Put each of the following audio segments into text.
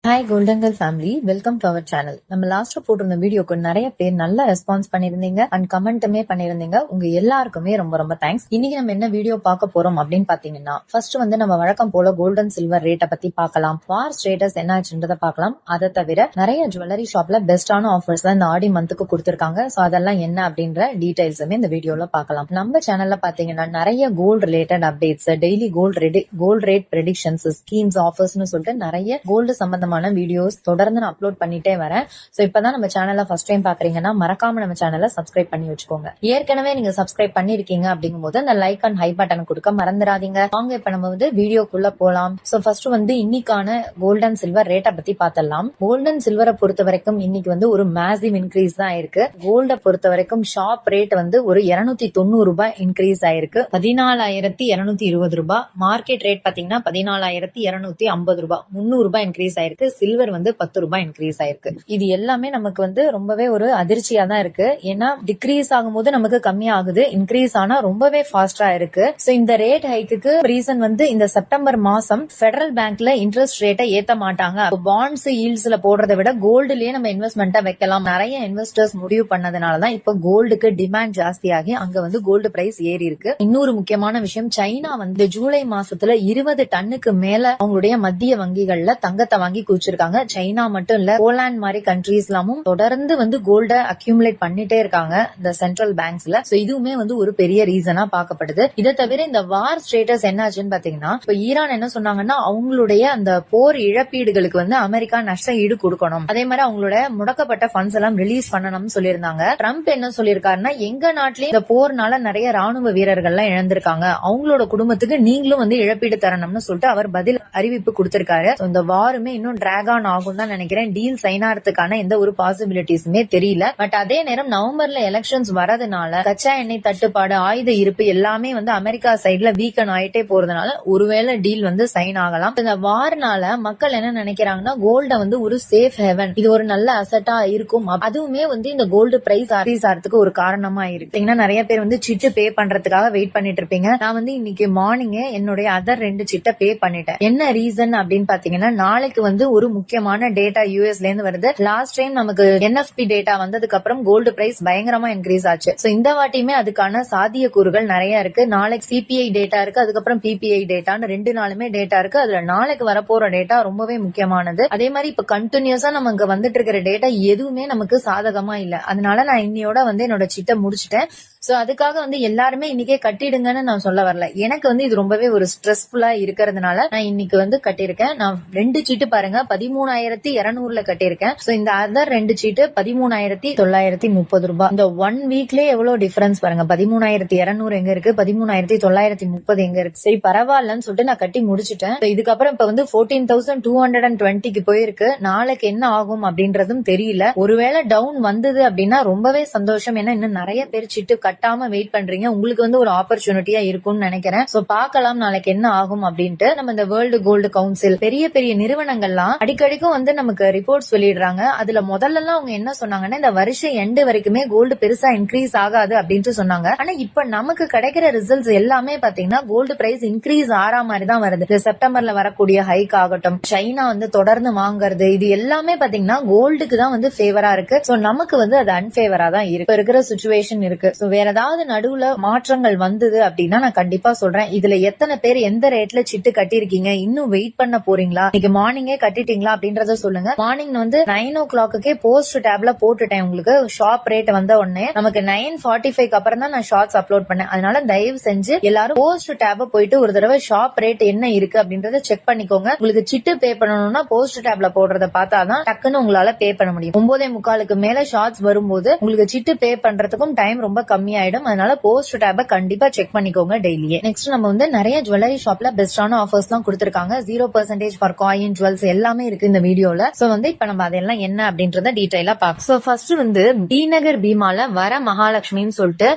Hi golden girl family, welcome to our channel. நம்ம last போட்டிருந்த வீடியோக்கு நிறைய பேர் நல்ல ரெஸ்பான்ஸ் பண்ணிருந்தீங்க அண்ட் கமெண்ட்டுமே பண்ணிருந்தீங்க. உங்க எல்லாருக்குமே ரொம்ப ரொம்ப தேங்க்ஸ். இன்னைக்கு நம்ம என்ன வீடியோ பார்க்க போறோம் அப்படின்னு பாத்தீங்கன்னா, ஃபர்ஸ்ட் வந்து நம்ம வழக்கம் போல கோல்டன் சில்வர் ரேட்டை பத்தி பார்க்கலாம், வார் ஸ்டேட்டஸ் என்ன ஆச்சுன்றதை பார்க்கலாம். அதை தவிர நிறைய ஜுவல்லரி ஷாப்ல பெஸ்டான ஆஃபர்ஸ் தான் இந்த ஆடி மந்த்துக்கு கொடுத்திருக்காங்க. சோ அதெல்லாம் என்ன அப்படின்ற டீடைல்ஸுமே இந்த வீடியோல பார்க்கலாம். நம்ம சேனல்ல பாத்தீங்கன்னா நிறைய gold related updates, daily gold rate predictions, schemes, ஆஃபர்ஸ்னு சொல்லிட்டு நிறைய கோல்டு சம்பந்தமான வீடியோஸ் தொடர்ந்து நான் அப்லோட் பண்ணிட்டே வரேன். சோ இப்பதான் நம்ம சேனலை ஃபர்ஸ்ட் டைம் பாக்குறீங்கன்னா மறக்காம நம்ம சேனலை சப்ஸ்கிரைப் பண்ணி வச்சுக்கோங்க. ஏற்கனவே நீங்க சப்ஸ்கிரைப் பண்ணிருக்கீங்க அப்படிங்கும் போது அந்த லைக் அண்ட் ஹை பட்டன் கொடுக்க மறந்துடாதீங்க. வாங்க இப்ப நம்ம வந்து வீடியோக்குள்ள போலாம். சோ ஃபர்ஸ்ட் வந்து இன்னைக்கான கோல்ட் அண்ட் சில்வர் ரேட்டை பத்தி பார்த்தலாம். கோல்ட் அண்ட் சில்வரை பொறுத்த வரைக்கும் இன்னைக்கு வந்து ஒரு மேசிவ் இன்க்ரீஸ் தான் இருக்கு. கோல்ட பொறுத்த வரைக்கும் ஷாப் ரேட் வந்து ஒரு 290 ரூபாய் இன்க்ரீஸ் ஆயிருக்கு. 14,220 ரூபாய். மார்க்கெட் ரேட் பாத்தீங்கன்னா 14,250 ரூபாய். 300 ரூபாய் இன்க்ரீஸ் ஆயிருக்கு. சில்வர் வந்து 10 ரூபாய் இன்க்ரீஸ் ஆயிருக்கு. இது எல்லாமே நமக்கு வந்து ரொம்பவே ஒரு அதிர்ச்சியா தான் இருக்கு. ஏன்னா டிக்ரீஸ் ஆகும்போது நமக்கு கம்மி ஆகுது, இன்க்ரீஸ் ஆனா ரொம்பவே ஃபாஸ்டா இருக்கு. சோ இந்த ரேட் ஹைக்கு ரீசன் வந்து இந்த செப்டம்பர் மாசம் பெடரல் பேங்க்ல இன்ட்ரெஸ்ட் ரேட்டை ஏத்த மாட்டாங்க. பாண்ட்ஸ் ஈல்ட்ஸ்ல போடுறதை விட கோல்டுலயே நம்ம இன்வெஸ்ட்மெண்ட்டா வைக்கலாம். நிறைய இன்வெஸ்டர்ஸ் முடிவு பண்ணதுனாலதான் இப்ப கோல்டுக்கு டிமாண்ட் ஜாஸ்தியாகி அங்க வந்து கோல்டு பிரைஸ் ஏறி இருக்கு. இன்னொரு முக்கியமான விஷயம், சைனா வந்து ஜூலை மாசத்துல 20 டன்னுக்கு மேல அவங்களுடைய மத்திய வங்கிகள்ல தங்கத்தை வாங்கி குவிச்சிருக்காங்க. சைனா மட்டும் இல்ல, போலாந்து மாதிரி கண்ட்ரீஸ் எல்லாமும் தொடர்ந்து வந்து கோல்ட அக்யூமுலேட் பண்ணிட்டே இருக்காங்க இந்த சென்ட்ரல் பேங்க்ஸ்ல. சோ இதுவுமே வந்து ஒரு பெரிய ரீசனா பார்க்கப்படுது. இதை தவிர இந்த வார் ஸ்டேட்டஸ் என்னாச்சுன்னு பாத்தீங்கன்னா, இப்ப ஈரான் என்ன சொன்னாங்கன்னா, அவங்களுடைய அந்த போர் இழப்பீடுகளுக்கு வந்து அமெரிக்கா நஷ்ட ஈடு கொடுக்கணும், அதே மாதிரி அவங்களோட முடக்கப்பட்ட ஃபண்ட்ஸ் எல்லாம் ரிலீஸ் பண்ணணும்னு சொல்லியிருந்தாங்க. ட்ரம்ப் என்ன சொல்லியிருக்காருன்னா, எங்க நாட்டிலேயே இந்த போர்னால நிறைய ராணுவ வீரர்கள் எல்லாம் இழந்திருக்காங்க, அவங்களோட குடும்பத்துக்கு நீங்களும் வந்து இழப்பீடு தரணும்னு சொல்லிட்டு அவர் பதில் அறிவிப்பு கொடுத்திருக்காரு. இந்த வாருமே இன்னும் டிராக் ஆன் ஆகும் தான் நினைக்கிறேன். டீல் சைன் ஆகிறதுக்கான எந்த ஒரு பாசிபிலிட்டிஸுமே தெரியல. பட் அதே நேரம் நவம்பர்ல எலெக்ஷன்ஸ் வரதுனால கச்சா எண்ணெய் தட்டுப்பாடு, ஆயுத இருப்பு எல்லாமே வந்து அமெரிக்கா சைட்ல வீக்கன் ஆயிட்டே போறதுனால ஒருவேளை டீல் வந்து சைன் ஆகலாம். இந்த வார்னால மக்கள் என்ன நினைக்கிறாங்கன்னா, கோல்ட வந்து ஒரு சேஃப் ஹெவன், இது ஒரு நல்ல அசட்டா இருக்கும். அதுவுமே வந்து இந்த கோல்டு பிரைஸ் இன்க்ரீஸ் ஆகிறதுக்கு ஒரு காரணமா இருக்கு. நிறைய பேர் வந்து சிட்டு பே பண்றதுக்காக வெயிட் பண்ணிட்டு இருப்பீங்க. நான் வந்து இன்னைக்கு மார்னிங் என்னுடைய அதர் 2 சிட்டை பே பண்ணிட்டேன். என்ன ரீசன் அப்படின்னு பாத்தீங்கன்னா, நாளைக்கு வந்து ஒரு முக்கியமான டேட்டா யூஎஸ்ல இருந்து வருது. லாஸ்ட் டைம் நமக்கு என்எஃப்பி டேட்டா வந்ததுக்கு அப்புறம் கோல்டு பிரைஸ் பயங்கரமா இன்க்ரீஸ் ஆச்சு. சோ இந்த வாட்டியுமே அதுக்கான சாத்திய கூறுகள் நிறைய இருக்கு. நாளைக்கு சிபிஐ டேட்டா இருக்கு, அதுக்கப்புறம் பிபிஐ டேட்டான்னு 2 நாளுமே டேட்டா இருக்கு. அதுல நாளைக்கு வரப்போற டேட்டா ரொம்பவே முக்கியமானது. அதே மாதிரி இப்ப கண்டினியூஸா நமக்கு வந்துட்டு இருக்கிற டேட்டா எதுவுமே நமக்கு சாதகமா இல்ல. அதனால நான் இன்னையோட வந்து என்னோட சிட்டை முடிச்சிட்டேன். சோ அதுக்காக வந்து எல்லாருமே இன்னைக்கே கட்டிடுங்கன்னு நான் சொல்ல வரல. எனக்கு வந்து இது ரொம்பவே ஒரு ஸ்ட்ரெஸ்ஃபுல்லா இருக்கிறதுனால நான் இன்னைக்கு வந்து கட்டியிருக்கேன். நான் 2 சீட்டு பாருங்க 13,200 கட்டியிருக்கேன். சோ இந்த அதர் 2 சீட்டு 13,930 ரூபாய். இந்த 1 வீக்லயே எவ்வளவு டிஃபரன்ஸ் பாருங்க. 13,200 எங்க இருக்கு, 13,930 எங்க இருக்கு. சரி பரவாயில்லன்னு சொல்லிட்டு நான் கட்டி முடிச்சிட்டேன். இதுக்கப்புறம் இப்ப வந்து 14,220க்கு போயிருக்கு. நாளைக்கு என்ன ஆகும் அப்படின்றதும் தெரியல. ஒருவேளை டவுன் வந்தது அப்படின்னா ரொம்பவே சந்தோஷம். ஏன்னா இன்னும் நிறைய பேர் சிட்டு கட்டாம வெயிட் பண்றீங்க. உங்களுக்கு வந்து ஒரு ஆப்பர்ச்சுனிட்டியா இருக்கும்னு நினைக்கிறேன். சோ பார்க்கலாம் நாளைக்கு என்ன ஆகும் அப்படின்ட்டு. நம்ம இந்த வேர்ல்டு கோல்டு கவுன்சில் பெரிய பெரிய நிறுவனங்கள்லாம் அடிக்கடிக்கும் வந்து நமக்கு ரிப்போர்ட்ஸ் வெளியிடுறாங்க. அதுல முதல்ல அவங்க என்ன சொன்னாங்கன்னா, இந்த வருஷம் எண்டு வரைக்குமே கோல்டு பெருசா இன்க்ரீஸ் ஆகாது அப்படின்ட்டு சொன்னாங்க. ஆனா இப்ப நமக்கு கிடைக்கிற ரிசல்ட்ஸ் எல்லாமே பாத்தீங்கன்னா கோல்டு பிரைஸ் இன்க்ரீஸ் ஆறா மாதிரி தான் வருது. இந்த செப்டம்பர்ல வரக்கூடிய ஹைக் ஆகட்டும், சைனா வந்து தொடர்ந்து வாங்குறது, இது எல்லாமே பாத்தீங்கன்னா கோல்டுக்கு தான் வந்து ஃபேவரா இருக்கு. சோ நமக்கு வந்து அது அன்பேவரா தான் இருக்கு. இப்ப இருக்கிற சிச்சுவேஷன் இருக்கு. சோ வேற ஏதாவது நடுவுல மாற்றங்கள் வந்தது அப்படின்னா நான் கண்டிப்பா சொல்றேன். இதுல எத்தனை பேர் எந்த ரேட்ல சிட்டு கட்டிருக்கீங்க, இன்னும் வெயிட் பண்ண போறீங்களா, இன்னைக்கு மார்னிங்கே கட்டிட்டீங்களா அப்படின்றத சொல்லுங்க. மார்னிங் வந்து 9 o'clock போஸ்ட் டேப்ல போட்டுட்டேன். உங்களுக்கு ஷாப் ரேட் வந்த உடனே நமக்கு 9:45 அப்புறம் தான் நான் ஷார்ட்ஸ் அப்லோட் பண்ணேன். அதனால தயவு செஞ்சு எல்லாரும் போஸ்ட் டேப போயிட்டு ஒரு தடவை ஷாப் ரேட் என்ன இருக்கு அப்படின்றத செக் பண்ணிக்கோங்க. உங்களுக்கு சிட்டு பே பண்ணணும்னா போஸ்ட் டேப்ல போடுறத பார்த்தாதான் டக்குன்னு உங்களால பே பண்ண முடியும். 9:45 மேல ஷார்ட்ஸ் வரும்போது உங்களுக்கு சிட்டு பே பண்றதுக்கும் டைம் ரொம்ப கம்மியாயிடும். அதனால போஸ்ட் டேப கண்டிப்பா செக் பண்ணிக்கோங்க டெய்லியே. நெக்ஸ்ட் நம்ம வந்து நிறைய ஜுவல்லரி ஷாப்ல பெஸ்டான ஆஃபர்ஸ் எல்லாம் கொடுத்திருக்காங்க. 0% ஃபார் காயின், ஜுவல்ஸ் எல்லாமே இருக்கு இந்த வீடியோல. சோ வந்து இப்ப நம்ம அதெல்லாம் என்ன அப்படின்றத டீடைலா பார்க்கலாம். சோ ஃபர்ஸ்ட் வந்து டி நகர் பீமால வர மகாலட்சுமின்னு சொல்லிட்டு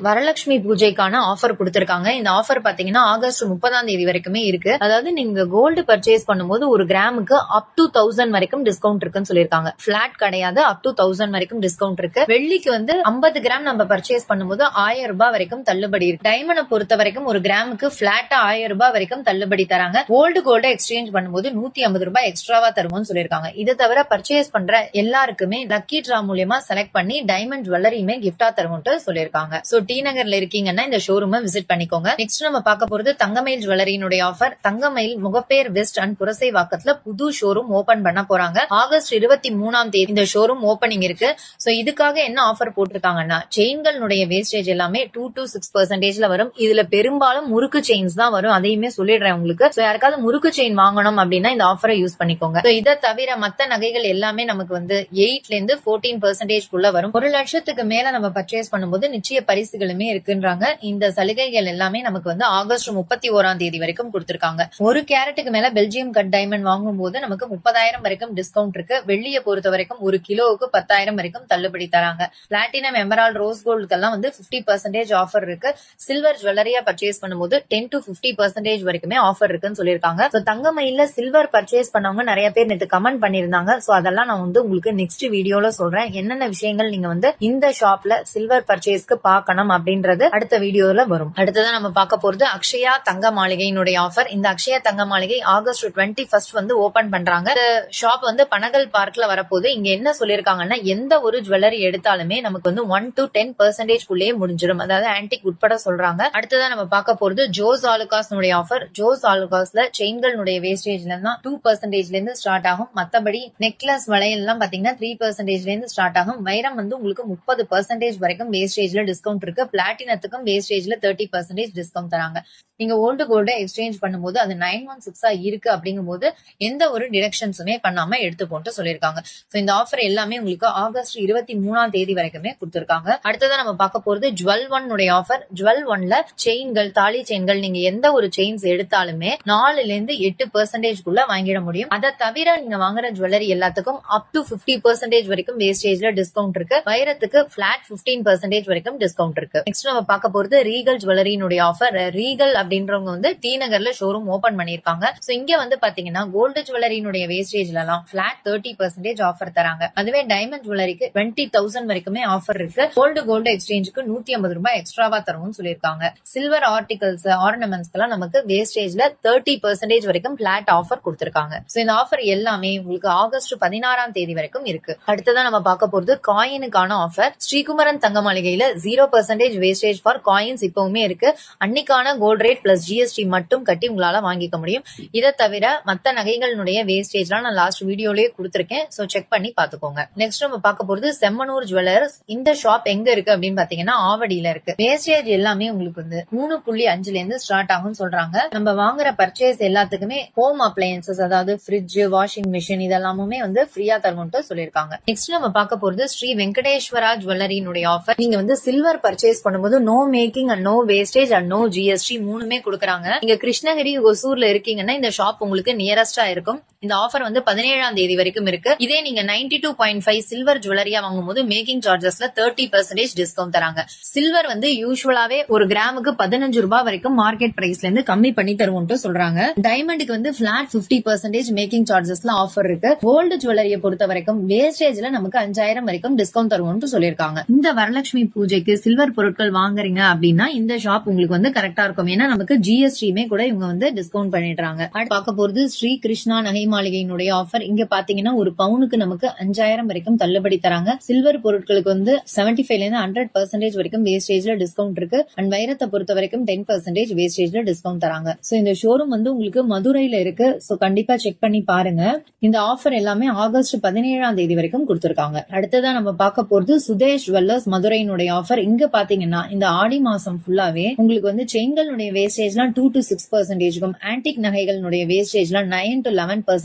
வரலட்சுமி பூஜைக்கான ஆஃபர் கொடுத்திருக்காங்க. இந்த ஆஃபர் பாத்தீங்கன்னா ஆகஸ்ட் 30 வரைக்குமே இருக்கு. அதாவது நீங்க கோல்டு பர்ச்சேஸ் பண்ணும்போது ஒரு கிராமுக்கு அப் டு 1000 வரைக்கும் டிஸ்கவுண்ட் இருக்குன்னு சொல்லிருக்காங்க. பிளாட் கிடையாது, அப் டு 1000 வரைக்கும் டிஸ்கவுண்ட் இருக்கு. வெள்ளிக்கு வந்து 50 கிராம் நம்ம பர்ச்சேஸ் பண்ணும்போது 1000 ரூபாய் வரைக்கும் தள்ளுபடி இருக்கு. டைமண்டை பொறுத்த வரைக்கும் ஒரு கிராமுக்கு பிளாட்டா 1000 ரூபாய் வரைக்கும் தள்ளுபடி தராங்க. கோல்டு எக்ஸ்சேஞ்ச் பண்ணும்போது 150 ரூபாய் எக்ஸ்ட்ராவா தருவோம்னு சொல்லிருக்காங்க. இதை தவிர பர்ச்சேஸ் பண்ற எல்லாருக்குமே லக்கி டிரா மூலியமா செலக்ட் பண்ணி டைமண்ட் ஜுவல்லரியுமே கிஃப்டா தருவோம்னு சொல்லிருக்காங்க. சோ டி நகர்ல இருக்கீங்கன்னா இந்த ஷோரூம் விசிட் பண்ணிக்கோங்க. நெக்ஸ்ட் நம்ம பார்க்க போறது தங்கமயில் ஜுவல்லரியினுடைய offer. Thangamayil Mogappair west and புரசைவாக்கத்துல புது ஷோரூம் ஓபன் பண்ண போறாங்க. ஆகஸ்ட் 23 இந்த ஷோரூம் ஓபனிங் இருக்கு. சோ இதுக்காக என்ன ஆஃபர் போட்டிருக்காங்கன்னா செயின்களுடைய வேஸ்டேஜ் எல்லாமே 2 to 6% வரும். இதுல பெரும்பாலும் முறுக்கு செயின்ஸ் தான் வரும். அதையுமே சொல்லிடுறேன் உங்களுக்கு. சோ யாருக்காவது முறுக்கு செயின் வாங்கணும் அப்படின்னா இந்த ஆஃபரை யூஸ் பண்ணிக்கோங்க. இதை தவிர மத்த நகைகள் எல்லாமே நமக்கு வந்து 8 ல இருந்து 14% வரும். 1 லட்சத்துக்கு மேல நம்ம பர்ச்சேஸ் பண்ணும்போது நிச்சய பரிசுகளுமே இருக்குன்றாங்க. இந்த சலுகைகள் எல்லாமே நமக்கு வந்து ஆகஸ்ட் 31 வரைக்கும் கொடுத்திருக்காங்க. 1 கேரட்டுக்கு மேல பெல்ஜியம் கட் டைமண்ட் வாங்கும் போது நமக்கு 30,000 வரைக்கும் டிஸ்கவுண்ட் இருக்கு. வெள்ளியை பொறுத்த வரைக்கும் 1 கிலோவுக்கு 10,000 வரைக்கும் தள்ளுபடி தராங்க. பிளாட்டினம் எமரால்ட் ரோஸ் கோல்டுக்கெல்லாம் வந்து 50% ஆஃபர் இருக்கு. சில்வர் ஜுவல்லரியா பர்ச்சேஸ் பண்ணும்போது 10 to 50% வரைக்குமே ஆஃபர் இருக்குன்னு சொல்லிருக்காங்க. தங்கமயில சில்வர் பர்ச்சேஸ் பண்ணவங்க நிறைய பேர் நேத்து கமெண்ட் பண்ணிருந்தாங்க. சோ அதெல்லாம் நான் வந்து உங்களுக்கு நெக்ஸ்ட் வீடியோல சொல்றேன். என்னென்ன விஷயங்கள் நீங்க வந்து இந்த ஷாப்ல சில்வர் பர்ச்சேஸ்க்கு பார்க்கணும் அப்படின்றது அடுத்த வீடியோல வரும். அடுத்ததான் நம்ம பார்க்க போறது அக்ஷயா தங்க மாளிகையினுடைய ஆஃபர். இந்த அக்ஷயா தங்க மாளிகை ஆகஸ்ட் 21 வந்து ஓபன் பண்றாங்க. இந்த ஷாப் வந்து பனகல் பார்க்ல வரப்போது. இங்க என்ன சொல்லிருக்காங்கன்னா எந்த ஒரு ஜுவல்லரி எடுத்தாலுமே நமக்கு வந்து 1 to 10% குள்ளேயே முடிஞ்சிடும். அதாவது ஆன்டிக் உட்பட சொல்றாங்க. அடுத்ததான் நம்ம பார்க்க போறது ஜோஸ் ஆலுகாஸ் ஆஃபர். ஜோஸ் ஆலுகாஸ்ல செயின்களுடைய வேஸ்டேஜ்ல தான் 2% இருந்து ஸ்டார்ட் ஆகும். மத்தபடி நெக்லஸ் வளையல் எல்லாம் பாத்தீங்கன்னா 3% இருந்து ஸ்டார்ட் ஆகும். வைரம் வந்து உங்களுக்கு 30% வரைக்கும் வேஸ்டேஜ்ல டிஸ்கவுண்ட் இருக்கு. பிளாட்டினத்துக்கும் வேஸ்டேஜ்ல 30% டிஸ்கவுண்ட் தராங்க. நீங்க ஓல்டு கோல்ட எக்ஸ்சேஞ்ச் பண்ணும்போது அது 916 இருக்கு அப்படிங்கும் போது எந்த ஒரு டிடக்ஷன்ஸுமே பண்ணாம எடுத்து போட்டு சொல்லிருக்காங்க. இந்த ஆஃபர் எல்லாமே உங்களுக்கு ஆகஸ்ட் 23 வரைக்குமே கொடுத்திருக்காங்க. அடுத்ததான் நம்ம பார்க்க போறது ஜுவல் ஒன் உடைய ஆஃபர். ஜுவல் ஒன்ல செயின்கள், தாலி செயின்கள் நீங்க எந்த ஒரு செயின்ஸ் எடுத்தாலுமே 4 ல இருந்து 8% குள்ள வாங்கிட முடியும். அதை தவிர நீங்க வாங்குற ஜுவல்லரி எல்லாத்துக்கும் அப் டு 50% வரைக்கும் வேஸ்டேஜ்ல டிஸ்கவுண்ட் இருக்கு. வைரத்துக்கு பிளாட் 15% வரைக்கும் டிஸ்கவுண்ட் இருக்கு. நெக்ஸ்ட் நம்ம பார்க்க போறது ரீகல் ஜுவல்லரியினுடைய ஆஃபர். ரீகல் அப்படின்றவங்க வந்து டி நகர்ல ஷோரூம் ஓபன் பண்ணிருக்காங்க. சோ இங்க வந்து பாத்தீங்கன்னா கோல்டு ஜுவல்லரியினுடைய வேஸ்டேஜ்ல எல்லாம் பிளாட் 30% ஆஃபர் தராங்க. அதுவே டைமண்ட் ஜுவல்லரிக்கு 20,000 வரைக்குமே ஆஃபர் இருக்கு. கோல்டு எக்ஸ்சேஞ்சுக்கு 150 ரூபாய் எக்ஸ்ட்ராவா தரும்னு சொல்லிருக்காங்க. சில்வர் ஆர்டிகல்ஸ், ஆர்னமெண்ட்ஸ்க்கு எல்லாம் நமக்கு வேஸ்டேஜ்ல 30% வரைக்கும் பிளாட் ஆஃபர் கொடுத்திருக்காங்க. சோ இந்த ஆஃபர் எல்லாமே உங்களுக்கு ஆகஸ்ட் 16 வரைக்கும் இருக்கு. அடுத்ததான் நம்ம பார்க்க போறது காயினுக்கான ஆஃபர். ஸ்ரீகுமரன் தங்க மாளிகையில 0% வேஸ்டேஜ் ஃபார் காயின்ஸ் இப்பவுமே இருக்கு. அன்னைக்கான கோல்ட் ரேட் பிளஸ் ஜிஎஸ்டி மட்டும் கட்டி உங்களால வாங்கிக்க முடியும். இதை தவிர மத்த நகைகளுடைய வேஸ்டேஜ்லாம் நான் லாஸ்ட் வீடியோலயே கொடுத்திருக்கேன். சோ செக் பண்ணி பாத்துக்கோங்க. நெக்ஸ்ட் நம்ம பார்க்க போறது செம்மனூர் ஜுவல்லர்ஸ். இந்த ஷாப் எங்க இருக்கு அப்படின்னு பாத்தீங்கன்னா ஆவடியில இருக்கு. வேஸ்டேஜ் எல்லாமே உங்களுக்கு வந்து 3.5 இருந்து ஸ்டார்ட் ஆகும் சொல்றாங்க. நம்ம வாங்குற பர்ச்சேஸ் எல்லாத்துக்குமே ஹோம் அப்ளையன்சஸ், அதாவது ஃப்ரிட்ஜ், வாஷிங் மிஷின் இதெல்லாமே வந்து ஃப்ரீயா தரும்னு சொல்லிருக்காங்க. நெக்ஸ்ட் நம்ம பார்க்க போறது ஸ்ரீ வெங்கடேஸ்வரா ஜுவல்லரியினுடைய ஆஃபர். நீங்க வந்து சில்வர் பர்ச்சேஸ் பண்ணும்போது no making and no wastage and no GST மூணுமே கொடுக்கறாங்க. நீங்க கிருஷ்ணகிரி, ஒசூர்ல இருக்கீங்கன்னா இந்த ஷாப் உங்களுக்கு நியரஸ்டா இருக்கும். இந்த ஆஃபர் வந்து 17 வரைக்கும் இருக்கு. இதே நீங்க 92.5 சில்வர் ஜுவல்லரியா வாங்கும்போது மேக்கிங் சார்ஜஸ்ல 30% டிஸ்கவுண்ட் தராங்க. சில்வர் வந்து யூசுவலாவே ஒரு கிராமுக்கு 15 ரூபாய் வரைக்கும் மார்க்கெட் பிரைஸ்ல இருந்து கம்மி பண்ணி தருவோம்னு சொல்றாங்க. டைமண்டுக்கு வந்து பிளாட் 50% மேக்கிங் சார்ஜஸ்ல ஆஃபர் இருக்கு. கோல்டு ஜுவல்லரியை பொறுத்த வரைக்கும் வேஸ்டேஜ்ல நமக்கு 5,000 வரைக்கும் டிஸ்கவுண்ட் தருவோம்னு சொல்லிருக்காங்க. இந்த வரலட்சுமி பூஜைக்கு சில்வர் பொருட்கள் வாங்குறீங்க அப்படின்னா இந்த ஷாப் உங்களுக்கு வந்து கரெக்டா இருக்கும். ஏன்னா நமக்கு ஜிஎஸ்டியுமே கூட இவங்க வந்து டிஸ்கவுண்ட் பண்ணிடுறாங்க. பார்க்க போறது ஸ்ரீ கிருஷ்ணா நகை மாளிகையினுடைய ஆஃபர். இங்க பாத்தீங்கன்னா ஒரு பவுனுக்கு நமக்கு 5,000 வரைக்கும் தள்ளுபடி தராங்க. சில்வர் பொருட்களுக்கு வந்து 75 ல இருந்து 100% வரைக்கும் வேஸ்டேஜ்ல டிஸ்கவுண்ட் இருக்கு. அண்ட் வைரத்தை பொறுத்த வரைக்கும் 10% வேஸ்டேஜ்ல டிஸ்கவுண்ட் தராங்க. சோ இந்த ஷோரூம் வந்து உங்களுக்கு மதுரையில இருக்கு. சோ கண்டிப்பா செக் பண்ணி பாருங்க. இந்த ஆஃபர் எல்லாமே ஆகஸ்ட் 17 வரைக்கும் கொடுத்திருக்காங்க. அடுத்ததான் நம்ம பார்க்க போறது சுதேஷ் ஜுவல்லர்ஸ் மதுரையினுடைய ஆஃபர். இங்க பாத்தீங்கன்னா இந்த ஆடி மாசம் ஃபுல்லாவே உங்களுக்கு வந்து செயின்களுடைய வேஸ்டேஜ்லாம் 2 to 6%, ஆன்டிக் நகைகளுடைய வேஸ்டேஜ்லாம் 9 to 11%,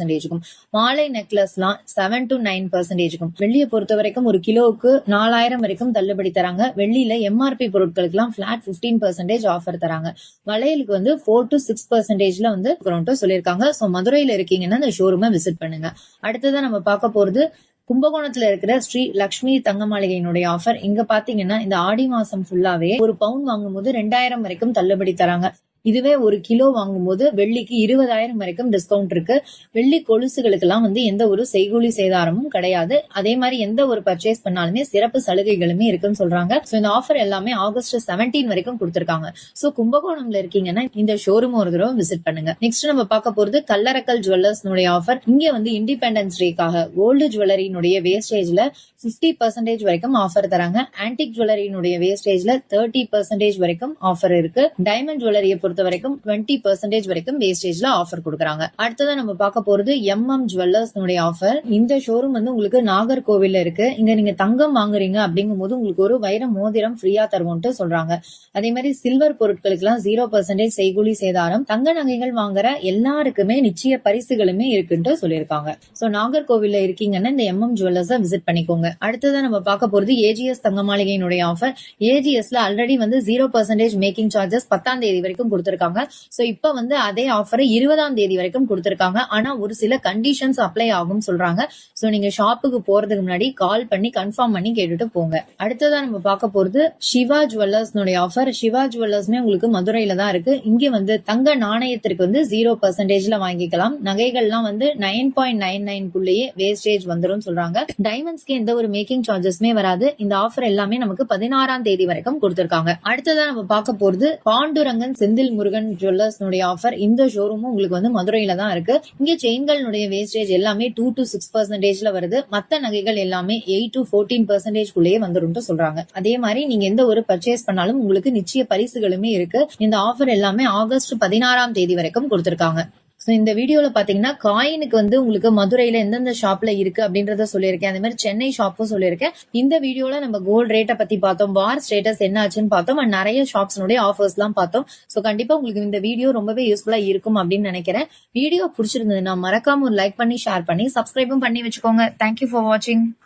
மாலை நெக்லஸ்லாம் 7 to 9%. வெள்ளியை பொறுத்த வரைக்கும் ஒரு கிலோவுக்கு 4,000 வரைக்கும் தள்ளுபடி தராங்க. வெள்ளியில எம்ஆர்பி பொருட்களுக்கு எல்லாம் பிளாட் 15% ஆஃபர் தராங்க. வளையலுக்கு வந்து 4 to 6%ல வந்து சொல்லிருக்காங்க. சோ மதுரையில இருக்கீங்கன்னா இந்த ஷோரூமை விசிட் பண்ணுங்க. அடுத்ததான் நம்ம பார்க்க போறது கும்பகோணத்துல இருக்கிற ஸ்ரீ லட்சுமி தங்க மாளிகையினுடைய ஆஃபர். இங்க பாத்தீங்கன்னா இந்த ஆடி மாசம் ஃபுல்லாவே ஒரு பவுன் வாங்கும்போது 2,000 வரைக்கும் தள்ளுபடி தராங்க. இதுவே ஒரு கிலோ வாங்கும்போது வெள்ளிக்கு 20,000 வரைக்கும் டிஸ்கவுண்ட் இருக்கு. வெள்ளி கொலுசுகளுக்கு எல்லாம் எந்த ஒரு செய்கூலி சேதாரமும் கிடையாது. அதே மாதிரி எந்த ஒரு பர்ச்சேஸ் பண்ணாலுமே சிறப்பு சலுகைகளுமே இருக்குன்னு சொல்றாங்க. இந்த ஆஃபர் எல்லாமே ஆகஸ்ட் 17 வரைக்கும் கொடுத்திருக்காங்க. சோ கும்பகோணம்ல இருக்கீங்கன்னா இந்த ஷோரூம் ஒரு தடவை விசிட் பண்ணுங்க. நெக்ஸ்ட் நம்ம பார்க்க போறது கல்லறக்கல் ஜுவல்லர்ஸ் ஆஃபர். இங்க இண்டிபெண்டன்ஸ் டேக்காக கோல்டு ஜுவல்லரினுடைய வேஸ்டேஜ்ல 50% வரைக்கும் ஆஃபர் தராங்க. ஆன்டிக் ஜுவல்லரினுடைய வேஸ்டேஜ்ல 30% வரைக்கும் ஆஃபர் இருக்கு. டைமண்ட் ஜுவல்லரியை பொறுத்த வரைக்கும் 20% வரைக்கும் வேஸ்டேஜ்ல ஆஃபர் கொடுக்கறாங்க. அடுத்ததான் நம்ம பார்க்க போறது ஜுவல்லர்ஸ் ஆஃபர். இந்த ஷோரூம் உங்களுக்கு நாகர்கோவில்ல இருக்கு. இங்க நீங்க தங்கம் வாங்குறீங்க அப்படிங்கும் போது உங்களுக்கு ஒரு வைர மோதிரம் ஃப்ரீயா தருவோம்னு சொல்றாங்க. அதே மாதிரி சில்வர் பொருட்களுக்கு எல்லாம் 0% செய்கூலி சேதாரம். தங்க நகைகள் வாங்குற எல்லாருக்குமே நிச்சய பரிசுகளுமே இருக்குன்னு சொல்லியிருக்காங்க. சோ நாகர்கோவில்ல இருக்கீங்கன்னா இந்த ஜுவல்லர்ஸ் விசிட் பண்ணிக்கோங்க. அடுத்ததான் நம்ம பார்க்க போறது ஏஜிஎஸ் தங்க மாளிகையினுடைய ஆஃபர். ஏஜிஎஸ்ல ஆல்ரெடி 0% மேக்கிங் சார்ஜஸ் 10ஆம் தேதி வரைக்கும் கொடுத்திருக்காங்க. சோ இப்ப அதே ஆஃபர் 20ஆம் தேதி வரைக்கும் கொடுத்திருக்காங்க. ஆனா ஒரு சில கண்டிஷன்ஸ் அப்ளை ஆகும் சொல்றாங்க. சோ நீங்க ஷாப்புக்கு போறதுக்கு முன்னாடி கால் பண்ணி கன்ஃபார்ம் பண்ணி கேட்டுட்டு போங்க. அடுத்ததா நம்ம பார்க்க போறது சிவா ஜுவல்லர்ஸ் ஆஃபர். சிவா ஜுவல்லர்ஸ்மே உங்களுக்கு மதுரையில தான் இருக்கு. இங்க தங்க நாணயத்திற்கு 0%ல வாங்கிக்கலாம். நகைகள்லாம் 9.99 வேஸ்டேஜ் வந்துரும் சொல்றாங்க. டைமண்ட்ஸ்க்கு எந்த ஒரு மேக்கிங் சார்ஜஸ்மே வராது. இந்த ஆஃபர் எல்லாமே நமக்கு 16ஆம் தேதி வரைக்கும் கொடுத்திருக்காங்க. அடுத்ததா நம்ம பார்க்க போறது பாண்டுரங்கன் செந்தில் முருகன் ஜுவல்லர்ஸ் ஆஃபர். இந்த ஷோரூமும் உங்களுக்கு மதுரையில தான் இருக்கு. இங்க செயின்களுடைய வேஸ்டேஜ் எல்லாமே 2 to 6%ல வருது. மத்த நகைகள் எல்லாமே 8 to 14% குள்ளேயே வந்துரும் சொல்றாங்க. அதே மாதிரி நீங்க எந்த ஒரு பர்ச்சேஸ் பண்ணாலும் உங்களுக்கு நிச்சய பரிசுகளுமே இருக்கு. இந்த ஆஃபர் எல்லாமே ஆகஸ்ட் 16ஆம் தேதி வரைக்கும் கொடுத்திருக்காங்க. இந்த வீடியோல பாத்தீங்கன்னா காயினுக்கு உங்களுக்கு மதுரையில எந்தெந்த ஷாப்ல இருக்கு அப்படின்றத சொல்லியிருக்கேன். அதே மாதிரி சென்னை ஷாப்பும் சொல்லியிருக்கேன். இந்த வீடியோல நம்ம கோல்ட் ரேட்டை பத்தி பார்த்தோம், வார் ஸ்டேட்டஸ் என்ன ஆச்சுன்னு பார்த்தோம், நிறைய ஷாப்ஸ் ஆஃபர்ஸ் எல்லாம் பார்த்தோம். சோ கண்டிப்பா உங்களுக்கு இந்த வீடியோ ரொம்பவே யூஸ்ஃபுல்லா இருக்கும் அப்படின்னு நினைக்கிறேன். வீடியோ பிடிச்சிருந்ததுன்னா மறக்காம ஒரு லைக் பண்ணி ஷேர் பண்ணி சப்ஸ்கிரைபும் பண்ணி வச்சுக்கோங்க. தேங்க்யூ ஃபார் வாட்சிங்.